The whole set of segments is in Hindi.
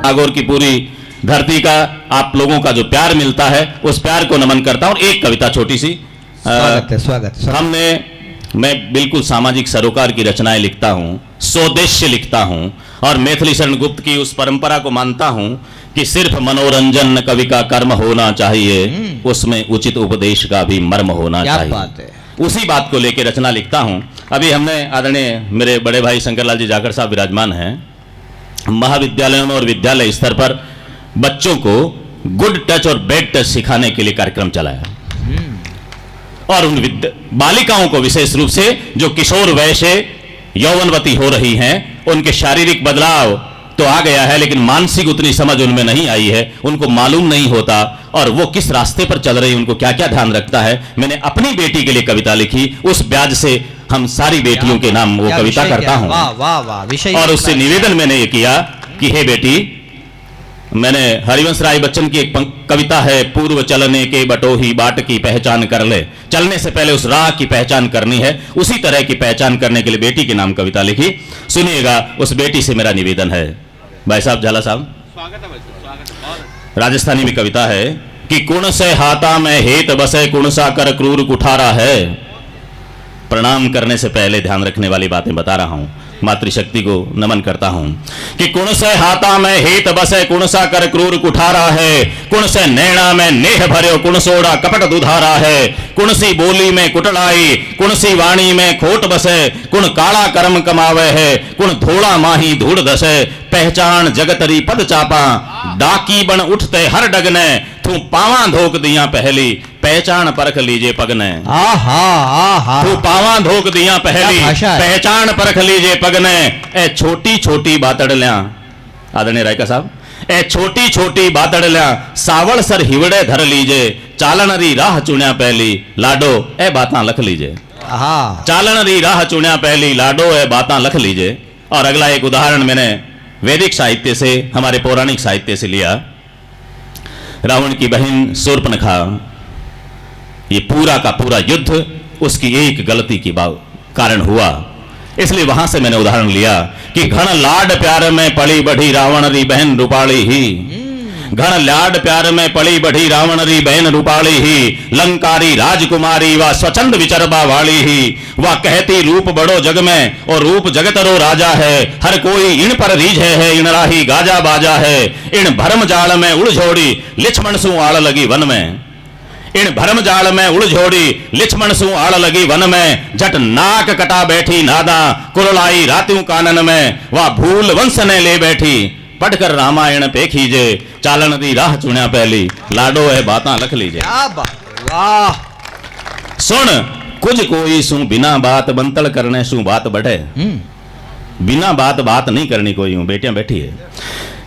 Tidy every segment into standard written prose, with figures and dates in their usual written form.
नागौर की पूरी धरती का, आप लोगों का जो प्यार मिलता है उस प्यार को नमन करता हूँ। एक कविता छोटी सी। स्वागत है। मैं बिल्कुल सामाजिक सरोकार की रचनाएं लिखता हूँ, स्वदेश्य लिखता हूँ और मैथिली शरण गुप्त की उस परंपरा को मानता हूँ कि सिर्फ मनोरंजन कवि का कर्म होना चाहिए, उसमें उचित उपदेश का भी मर्म होना चाहिए। बात है। उसी बात को लेकर रचना लिखता हूँ। अभी हमने आदरणीय मेरे बड़े भाई शंकरलाल जी जाखड़ साहब विराजमान हैं, महाविद्यालयों में और विद्यालय स्तर पर बच्चों को गुड टच और बैड टच सिखाने के लिए कार्यक्रम चलाया और उन बालिकाओं को विशेष रूप से जो किशोर वय से यौवनवती हो रही हैं, उनके शारीरिक बदलाव तो आ गया है लेकिन मानसिक उतनी समझ उनमें नहीं आई है, उनको मालूम नहीं होता और वो किस रास्ते पर चल रही है, उनको क्या क्या ध्यान रखता है। मैंने अपनी बेटी के लिए कविता लिखी, उस ब्याज से हम सारी बेटियों के नाम वो कविता करता हूं। वाह वाह वाह। और उससे निवेदन मैंने ये किया कि हे बेटी, मैंने हरिवंश राय बच्चन की एक कविता है, पूर्व चलने के बटोही बाट की पहचान कर ले, चलने से पहले उस राह की पहचान करनी है, उसी तरह की पहचान करने के लिए बेटी के नाम कविता लिखी। सुनिएगा, उस बेटी से मेरा निवेदन है। भाई साहब, झाला साहब, राजस्थानी में कविता है कि कुण से हाथा में हेत बसे, कुण सा कर क्रूर कुठारा है। प्रणाम करने से पहले ध्यान रखने वाली बातें बता रहा हूं, मातृशक्ति को नमन करता हूं कि कुण से हाथा में हेत बसे, कुण सा कर क्रूर कुठारा है। कुण से नैणा में नेह भर्यो, कुण सोड़ा कपट दुधारा है। कुण सी बोली में कुटलाई, कुण सी वाणी में खोट बसे। कुण काला कर्म कमावे है, कुण थोड़ा माही धूड़ दसे। पहचान जगतरी पद चापा, डाकी बन उठते हर डगने। तू पावा धोक दिया पहली, पहचान परख लीजिए पगने। तू पावा धोक दिया पहली, पहचान परख लीजिए पगने। ए छोटी छोटी बातड़ल्या, आदरणीय रायका साहब, ए छोटी छोटी बातड़ल्या, सावल सर हिवड़े धर लीजे। चालन री राह चुन्या पहली, लाडो ए बातां लख लीजे। चालन री राह चुन्या पहली, लाडो ए बातां लख लीजे। और अगला एक उदाहरण मैंने वैदिक साहित्य से, हमारे पौराणिक साहित्य से लिया। रावण की बहन शूर्पणखा, ये पूरा का पूरा युद्ध उसकी एक गलती की कारण हुआ, इसलिए वहां से मैंने उदाहरण लिया कि घन लाड प्यार में पली बढ़ी रावण री बहन रूपाली ही। घन लाड प्यार में पली बढ़ी रावण री बहन रूपाली ही। लंकारी राजकुमारी व स्वचंद विचरबा वाली ही। वह कहती रूप बड़ो जग में और रूप जगतरो राजा है। हर कोई इन पर रीझ है, इन राही गाजा बाजा है। इन भरम जाल में उड़ झोड़ी, लिछमण सु आड़ लगी वन में। इन भरम जाल में उड़ झोड़ी, लिछमण सु आड़ लगी वन में। जट नाक कटा बैठी नादा, कुरलाई रात्यों कानन में। वह भूल वंश ने ले बैठी, पढ़कर रामायण पे खीजे। चालन दी राह चुन्या पहली, लाडो है बातां लख लीजे। वाह। सुन कुछ कोई सु बिना बात बंतल करने सु बात बढ़े। बिना बात बात नहीं करनी कोई, हूं बेटियां बैठी है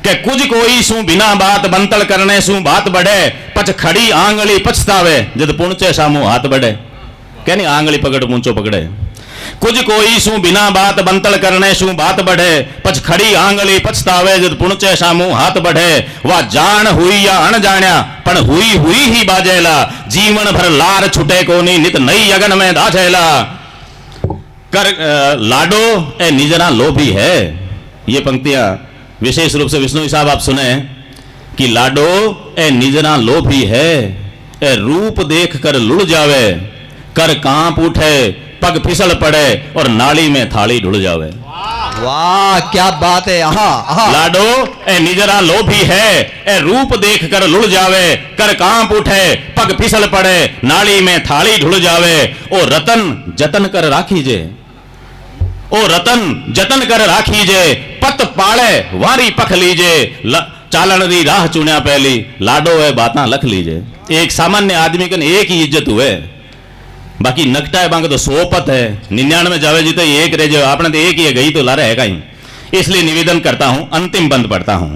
कि कुछ कोई सु बिना बात बंतल करने सु बात बढ़े। पछ खड़ी आंगली पछतावे, जद पुणचे सामू हाथ बढ़े। कहनी आंगली पकड़ पूंचो पकड़े। कुछ कोई सु बिना बात बंतल करने सु बात बढ़े। पछ खड़ी आंगली पछतावे, जद पुणचे सामू हाथ बढ़े। वह जान हुई या अणजाण्या, पण हुई हुई ही बाजेला। जीवन भर लार छुटे कोनी, नित नई अगन में दाझेला। कर लाडो ए निजना लोभी है। ये पंक्तियां विशेष रूप से विष्णु साहब आप सुने कि लाडो ए निजना लोभी है। ए रूप देख कर लुढ़ जावे, कर कांप उठे, पग फिसल पड़े और नाली में थाली ढुल जावे। वाह क्या बात है। लाडो ए निजरा लोभी है। ए रूप देख कर लुढ़ जावे, कर कांप उठे, पग फिसल पड़े, नाली में थाली ढुल जावे। ओ रतन जतन कर राखीजे, ओ रतन जतन कर राखीजे। पत पाले वारी पख लीजे। चालन री राह चुन्या पहली, लाडो है बातां लख लीजे। एक सामान्य आदमी के एक ही इज्जत हुए, बाकी नकटा है बांग तो 100 पत है। 99 जावे जी तो एक रह जाए, आपने तो एक ही है, गई तो लारे है कहीं। इसलिए निवेदन करता हूं, अंतिम बंद पढ़ता हूं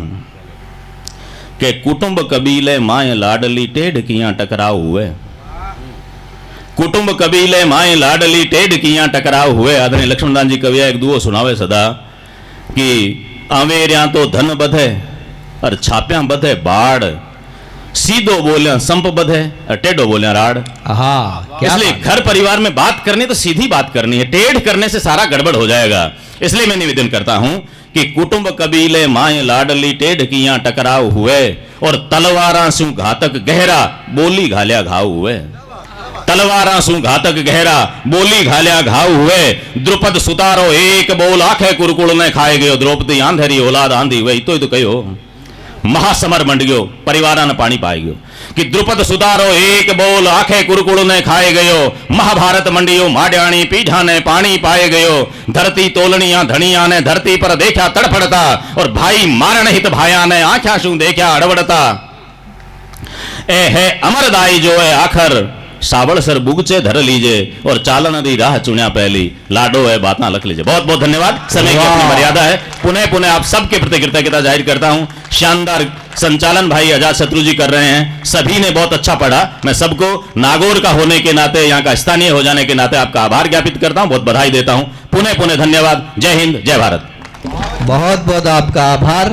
कि कुटुंब कबीले माए लाडली टेढ़ किया टकराव हुए। कुटुंब कबीले माए लाडली टेढ़ किया टकराव हुए। आदरणीय लक्ष्मणदास जी कविया एक दुओ सुनावे सदा कि अवेरिया तो धन बधे और छाप्या बधे बाढ़। सीधो बोलिया संप बधे और टेढ़ो बोलिया राड़। हाँ क्या इसलिए बात। घर परिवार में बात करनी तो सीधी बात करनी है, टेढ़ करने से सारा गड़बड़ हो जाएगा। इसलिए मैं निवेदन करता हूं कि कुटुंब कबीले माए लाडली टेढ़ किया टकराव हुए और तलवारा सु घातक गहरा बोली घाल्या घाव हुए। तलवारा सु घातक गहरा बोली घाल्या घाव हुए। द्रुपद सुतारो एक बोल आखे कुरकुल ने खाए गयो। द्रौपदी आंधेरी औलाद आंधी हुई तो कहो महासमर मंड गयो परिवारा ने पानी पाए गयो कि द्रुपद सुधारो एक बोल आखे कुरकुल ने खाए गयो। महाभारत मंडियो माड्याणी पीढ़ा ने पानी पाए गयो। धरती तोलनिया धनिया ने धरती पर देखा तड़फड़ता और भाई मारण हित भाया ने आख्या शू देखा अड़वड़ता। ए है अमरदाई जो है आखर सावड़ सर बुगचे धर लीजे और चालन दी राह चुनिया पहली लाडो है बातें लख लीजिए। बहुत बहुत धन्यवाद। समय की अपनी मर्यादा है। पुनः पुनः आप सबके प्रति कृतज्ञता जाहिर करता हूं। शानदार संचालन भाई अजात शत्रु जी कर रहे हैं। सभी ने बहुत अच्छा पढ़ा। मैं सबको नागौर का होने के नाते, यहाँ का स्थानीय हो जाने के नाते आपका आभार ज्ञापित करता हूं, बहुत बधाई देता हूं। पुनः पुनः धन्यवाद। जय हिंद, जय भारत। बहुत बहुत आपका आभार।